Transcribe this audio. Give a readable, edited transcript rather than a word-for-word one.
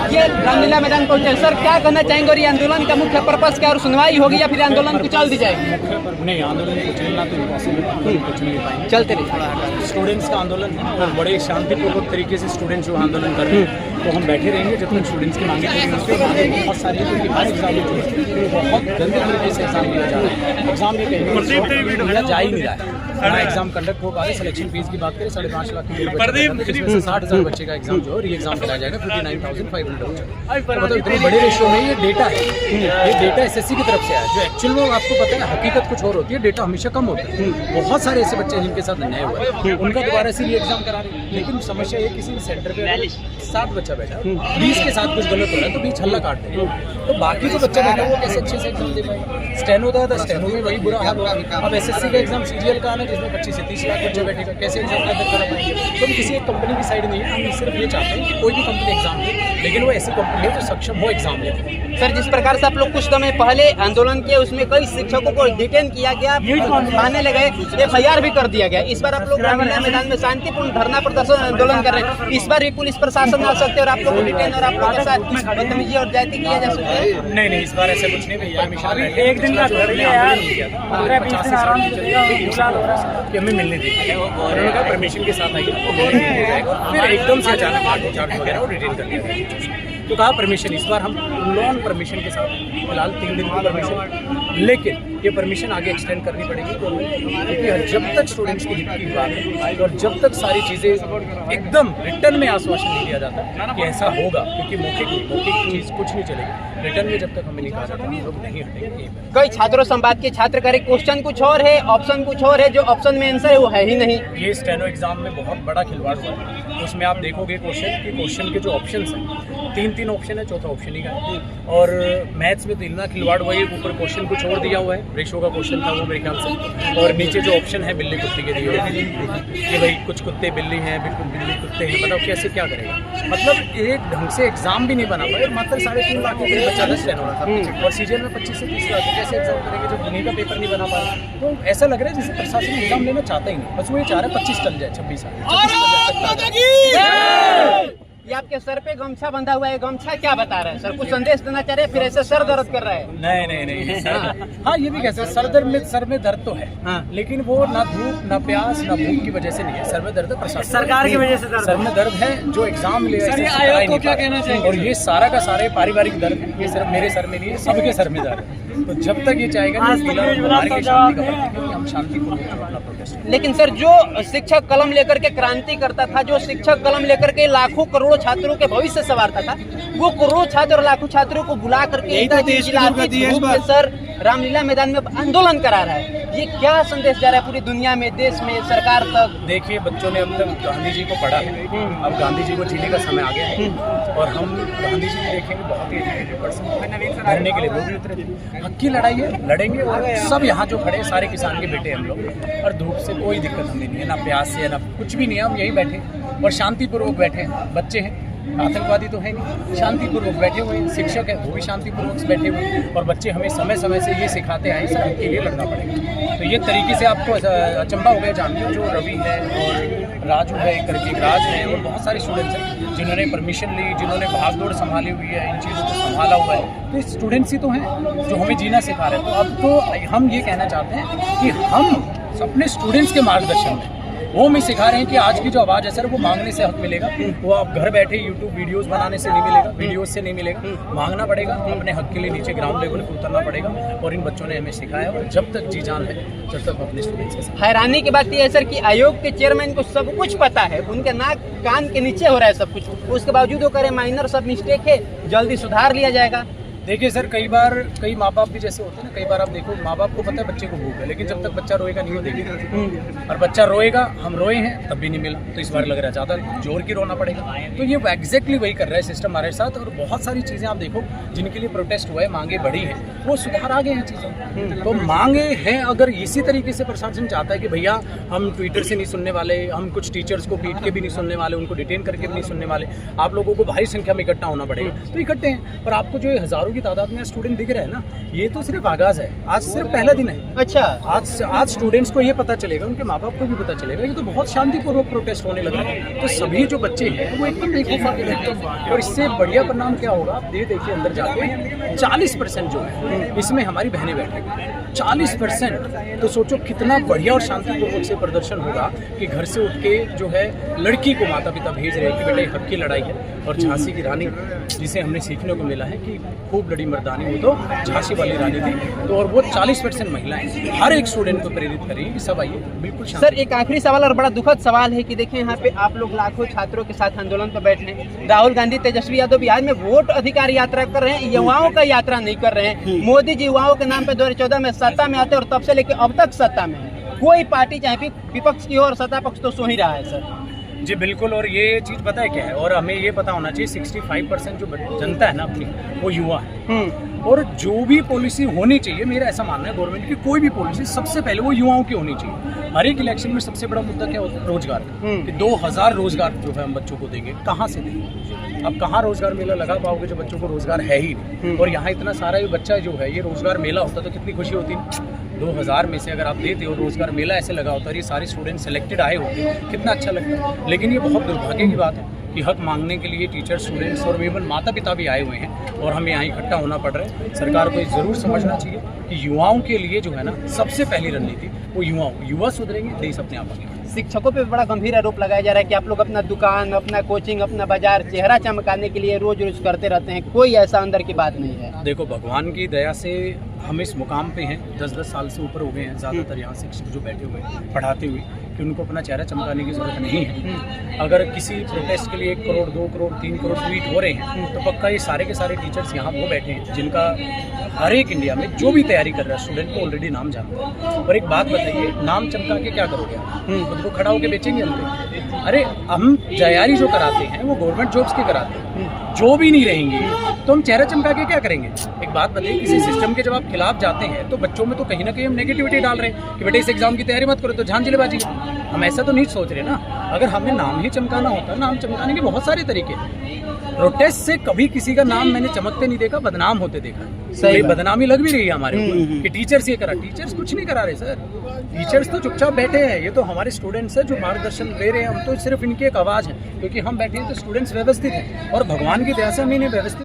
ये रामलीला मैदान पहुंचे सर, क्या कहना चाहेंगे और ये आंदोलन का मुख्य पर्पस क्या और सुनवाई होगी या फिर आंदोलन को चल दी जाएगी? नहीं, आंदोलन को चलना तो इम्पॉसिबल, कुछ नहीं पाएंगे। चलते रहिए। स्टूडेंट्स का आंदोलन है और बड़े शांतिपूर्वक तरीके से स्टूडेंट्स जो आंदोलन कर रहे हैं तो हम बैठे रहेंगे जब तक स्टूडेंट्स की मांगे पूरी होती है। मांगे बहुत सारी है क्योंकि हर एग्जाम में बहुत गंदे तरीके से एग्जाम लिया जा रहा है। एग्जाम ये कहीं लिया जा ही नहीं रहा है। हमारा एग्जाम कंडक्ट हो पा रहा है। सिलेक्शन फीस की बात करें 5.5 लाख की, जिसमें से 60,000 बच्चे का एग्जाम जो है री एग्जाम कराया जाएगा 59,500। मतलब इतने बड़े रेशियो में ये डेटा है, ये डेटा एसएससी की तरफ से आया। जो एक्चुअल में आपको पता है हकीकत कुछ और होती है, डेटा हमेशा कम होता है। बहुत सारे ऐसे बच्चे जिनके साथ अन्याय हुआ है, उनका दोबारा से री एग्जाम करा रहे हैं। लेकिन समस्या ये किसी सेंटर पे 7 बच्चा बैठा है, 20 के साथ कुछ गलत हो रहा है तो 20 हल्ला काट रहे हैं, तो बाकी जो बच्चा बैठा है वो कैसे अच्छे से एग्जाम दे पाएंगे? स्टेनो था तो स्टेनो में वही बुरा हाल हुआ। अब एसएससी का एग्जाम सीजीएल का आना जिसमें 25 से 30 लाख बच्चे बैठेगा, कैसे एग्जाम करा पाएंगे? तो हम किसी एक कंपनी की साइड नहीं है, हम सिर्फ ये चाहते हैं कि कोई भी कंपनी एग्जाम दे, लेकिन वो ऐसी कंपनी है जो सक्षम हो एग्जाम लेने। सर, जिस प्रकार से आप लोग कुछ समय पहले आंदोलन किए उसमें कई शिक्षकों को डिटेन किया गया, थाने ले गए, FIR भी कर दिया गया। इस बार आप लोग रामलीला मैदान में शांतिपूर्ण धरना प्रदर्शन आंदोलन कर रहे हैं, इस बार भी पुलिस प्रशासन आ सकते हैं और आप लोग को डिटेन और आप लोगों के साथ कुछ बदतमीजी और ज्यादती किया जा सकता है? नहीं, इस बार ऐसा कुछ नहीं भैया। एक दिन का कि हमें मिलने दी उन्होंने कहा परमिशन के साथ आइए, फिर एकदम से अचानक लाठीचार्ज वगैरह और रिटेन कर दिया। तो कहा परमिशन, इस बार हम लॉन परमिशन के साथ फिलहाल 3 दिन की परमिशन, लेकिन ये परमिशन आगे एक्सटेंड करनी पड़ेगी क्योंकि जब तक स्टूडेंट्स की हित की बात है और जब तक सारी चीज़ें एकदम रिटर्न में आश्वासन नहीं दिया जाता कि ऐसा होगा, क्योंकि मौखिक चीज़ कुछ नहीं चलेगी, रिटर्न में जब तक हमें नहीं कहा जाता हम लोग नहीं हटेंगे। कई छात्रों संवाद के छात्र करे क्वेश्चन कुछ और है, ऑप्शन कुछ और है, जो ऑप्शन में आंसर है वो है ही नहीं। ये स्टेनो एग्जाम में बहुत बड़ा खिलवाड़ हुआ है। उसमें आप देखोगे क्वेश्चन के जो ऑप्शन हैं 3 ऑप्शन है, चौथा ऑप्शन ही का है। और मैथ्स में तो इतना खिलवाड़ हुआ है, ऊपर क्वेश्चन कुछ और दिया हुआ है, रेशो का क्वेश्चन था वो मेरे ख्याल से, और नीचे जो ऑप्शन है बिल्ली कुत्ते के दिए हुए हैं कि भाई कुछ कुत्ते बिल्ली हैं, बिल्कुल बिल्ली कुत्ते हैं, बताओ कैसे क्या करेगा? मतलब एक ढंग से एग्जाम भी नहीं बना पाए, मात्र 3.5 लाख के बच्चा का स्टेनो रहा था और सीजीएल में 25 से 30 लाख, कैसे एग्जाम करेंगे जब उन्हीं का पेपर नहीं बना पा रहा? तो ऐसा लग रहा है जैसे प्रशासन एग्जाम लेना चाहता ही नहीं, बस वो ये चाह रहा है 25 टन जाए, 26 साल। ये आपके सर पे गमछा बंधा हुआ है, गमछा क्या बता रहा है सर? कुछ संदेश देना चाह रहे हैं, फिर ऐसे सर दर्द कर रहा है? नहीं हाँ, ये भी कह सकते हैं। सर में दर्द तो है, लेकिन वो ना धूप ना प्यास ना भूख की वजह से नहीं है। सर में दर्द प्रशासन सरकार की वजह से सर में दर्द है जो एग्जाम ले आयोग को क्या कहना चाहिए? और ये सारा का सारा पारिवारिक दर्द है, ये सिर्फ मेरे सर में नहीं है, सबके सर में दर्द है। तो जब तक ये चाहेगा हम शांतिपूर्वक। लेकिन सर, जो शिक्षक कलम लेकर के क्रांति करता था, जो शिक्षक कलम लेकर के लाखों करोड़ों छात्रों के भविष्य संवारता था, वो करोड़ों छात्र और लाखों छात्रों को बुला करके सर रामलीला मैदान में आंदोलन करा रहा है। ये क्या संदेश जा रहा है पूरी दुनिया में, देश में, सरकार तक? देखिए, बच्चों ने अब तक गांधी जी को पढ़ा है, अब गांधी जी को जीने का समय आ गया है और हम गांधी जी को देखेंगे बहुत ही एजुकेटेड पर्सन, लड़ने के लिए वो भी उतरे थे। हक की लड़ाई है, लड़ेंगे और सब यहाँ जो खड़े सारे किसान के बेटे हम लोग, और धूप से कोई दिक्कत हमें नहीं है, ना प्यास से ना कुछ भी नहीं है। हम यहीं बैठे और शांतिपूर्वक बैठे हैं। बच्चे हैं, आतंकवादी तो है नहीं, शांतिपूर्वक बैठे हुए हैं। शिक्षक है वो भी शांतिपूर्वक बैठे हुए हैं और बच्चे हमें समय समय से ये सिखाते आए सर के लिए लड़ना पड़ेगा। तो ये तरीके से आपको अचंभा हो गया जानकर, जो रवि है और राजू है, करके राज है और बहुत सारे स्टूडेंट्स हैं जिन्होंने परमिशन ली, जिन्होंने भागदौड़ संभाली हुई है, इन चीज़ों को संभाला हुआ है। तो स्टूडेंट्स ही तो हैं जो हमें जीना सिखा रहे हैं। तो अब तो हम ये कहना चाहते हैं कि हम अपने स्टूडेंट्स के मार्गदर्शन में वो हमें सिखा रहे हैं कि आज की जो आवाज़ है सर वो मांगने से हक मिलेगा। वो आप घर बैठे यूट्यूब वीडियोस बनाने से नहीं मिलेगा, वीडियोस से नहीं मिलेगा, मांगना पड़ेगा। अपने हक के लिए नीचे ग्राउंड लेवल पर उतरना पड़ेगा और इन बच्चों ने हमें सिखाया और जब तक जी जान है जब तक अपने स्टूडेंट्स से। हैरानी की बात यह है सर कि आयोग के चेयरमैन को सब कुछ पता है, उनके नाक कान के नीचे हो रहा है सब कुछ, उसके बावजूद वो कह रहे माइनर सब मिस्टेक है, जल्दी सुधार लिया जाएगा। देखिए सर, कई माँ बाप भी जैसे होते हैं ना, कई बार आप देखो माँ बाप को पता है बच्चे को भूख है, लेकिन जब तक बच्चा रोएगा नहीं वो देखेगा, और बच्चा रोएगा, हम रोए हैं तब भी नहीं मिला, तो इस बार लग रहा है ज़्यादा जोर की रोना पड़ेगा। तो ये एग्जैक्टली वही कर रहा है सिस्टम हमारे साथ। और बहुत सारी चीज़ें आप देखो जिनके लिए प्रोटेस्ट हुआ है, मांगे बढ़ी है, वो सुधार आ गए हैं चीज़ें। तो मांगे हैं, अगर इसी तरीके से प्रशासन चाहता है कि भैया हम ट्विटर से नहीं सुनने वाले, हम कुछ टीचर्स को पीट के भी नहीं सुनने वाले, उनको डिटेन करके भी नहीं सुनने वाले, आप लोगों को भारी संख्या में इकट्ठा होना पड़ेगा, तो इकट्ठे हैं। पर आपको जो हज़ारों की तादाद में स्टूडेंट दिख रहे हैं ना, ये तो सिर्फ आगाज है, आज सिर्फ पहला दिन है। अच्छा, आज स्टूडेंट्स को ये पता चलेगा, उनके माँ बाप को भी पता चलेगा, ये तो बहुत शांतिपूर्वक प्रोटेस्ट होने लगा है। तो सभी जो बच्चे हैं वो एकदम बेखौफ आगे रहते हैं, और इससे बढ़िया परिणाम क्या होगा आप देखिए अंदर जाके 40% जो है इसमें हमारी बहनें बैठेंगी, 40%। तो सोचो कितना बढ़िया और शांतिपूर्वक से प्रदर्शन होगा कि घर से उठ के जो है लड़की को माता पिता भेज रहे हैं कि बेटा ये हक की लड़ाई है। और झांसी की रानी जिसे हमने सीखने को मिला है कि खूब लड़ी मर्दानी, वो तो झांसी वाली रानी थी। तो और वो 40% महिलाएं हर एक स्टूडेंट को प्रेरित करेंगी कि सब आइए बिल्कुल। सर एक आखिरी सवाल और बड़ा दुखद सवाल है कि देखिए यहाँ पे आप लोग लाखों छात्रों के साथ आंदोलन पर बैठे हैं, राहुल गांधी तेजस्वी यादव बिहार में वोट अधिकार यात्रा कर रहे हैं, युवाओं का यात्रा नहीं कर रहे हैं। मोदी जी युवाओं के नाम पे 2014 में सत्ता में आते और तब से लेकर अब तक सत्ता में है। कोई पार्टी चाहे विपक्ष की हो और सत्ता पक्ष तो सो ही रहा है सर। जी बिल्कुल, और ये चीज़ पता है क्या है, और हमें ये पता होना चाहिए 65% जो जनता है ना अपनी, वो युवा है। और जो भी पॉलिसी होनी चाहिए, मेरा ऐसा मानना है गवर्नमेंट की कोई भी पॉलिसी सबसे पहले वो युवाओं की होनी चाहिए। हर एक इलेक्शन में सबसे बड़ा मुद्दा क्या होता है, रोजगार का। कि 2000 रोजगार जो है हम बच्चों को देंगे, कहाँ से देंगे? अब कहाँ रोजगार मेला लगा पाओगे जब बच्चों को रोजगार है ही नहीं। और यहाँ इतना सारा ये बच्चा जो है, ये रोजगार मेला होता तो कितनी खुशी होती। 2000 में से अगर आप देते हो रोजगार मेला ऐसे लगा होता है, ये सारे स्टूडेंट सेलेक्टेड आए होते, कितना अच्छा लगता है। लेकिन ये बहुत दुर्भाग्य की बात है कि हक मांगने के लिए टीचर, स्टूडेंट्स और इवन माता पिता भी आए हुए हैं और हमें यहाँ इकट्ठा होना पड़ रहा है। सरकार को ये ज़रूर समझना चाहिए कि युवाओं के लिए जो है ना सबसे पहली रणनीति वो युवा सुधरेंगे, देश अपने आप आगे। शिक्षकों पे बड़ा गंभीर आरोप लगाया जा रहा है कि आप लोग अपना दुकान, अपना कोचिंग, अपना बाजार चेहरा चमकाने के लिए रोज रोज करते रहते हैं, कोई ऐसा अंदर की बात नहीं है। देखो भगवान की दया से हम इस मुकाम पे हैं, 10-10 साल से ऊपर हो गए हैं ज़्यादातर यहाँ शिक्षक जो बैठे हुए हैं पढ़ाते हुए, कि उनको अपना चेहरा चमकाने की ज़रूरत नहीं है। अगर किसी प्रोटेस्ट के लिए 1 करोड़ 2 करोड़ 3 करोड़ ट्वीट हो रहे हैं तो पक्का ये सारे के सारे टीचर्स यहाँ वो बैठे हैं जिनका हर एक इंडिया में जो भी तैयारी कर रहा है स्टूडेंट को ऑलरेडी नाम जानता है। और एक बात बताइए, नाम चमका के क्या करोगे? खुद को खड़ा होकर बेचेंगे हम पे? अरे हम तैयारी जो कराते हैं वो गवर्नमेंट जॉब्स की कराते हैं, जो भी नहीं रहेंगे तो हम चेहरा चमका के क्या करेंगे? एक बात बताइए, किसी सिस्टम के जब आप खिलाफ जाते हैं तो बच्चों में तो कहीं ना कहीं हम नेगेटिविटी डाल रहे हैं कि बेटे इस एग्जाम की तैयारी मत करो तो झांझिलेबाजी। हम ऐसा तो नहीं सोच रहे ना। अगर हमें नाम ही चमकाना होता, नाम चमकाने के बहुत सारे तरीके हैं। प्रोटेस्ट से कभी किसी का नाम मैंने चमकते नहीं देखा, बदनाम होते देखा। सही बदनामी लग भी रही है हमारे ऊपर कि टीचर्स ये करा। टीचर्स कुछ नहीं करा रहे सर, टीचर्स तो चुपचाप बैठे हैं। ये तो हमारे स्टूडेंट्स हैं जो मार्गदर्शन ले रहे हैं, हम तो सिर्फ इनकी एक आवाज़ है, क्योंकि हम बैठे हैं तो स्टूडेंट्स व्यवस्थित हैं और भगवान की दया से हम इन्हें व्यवस्थित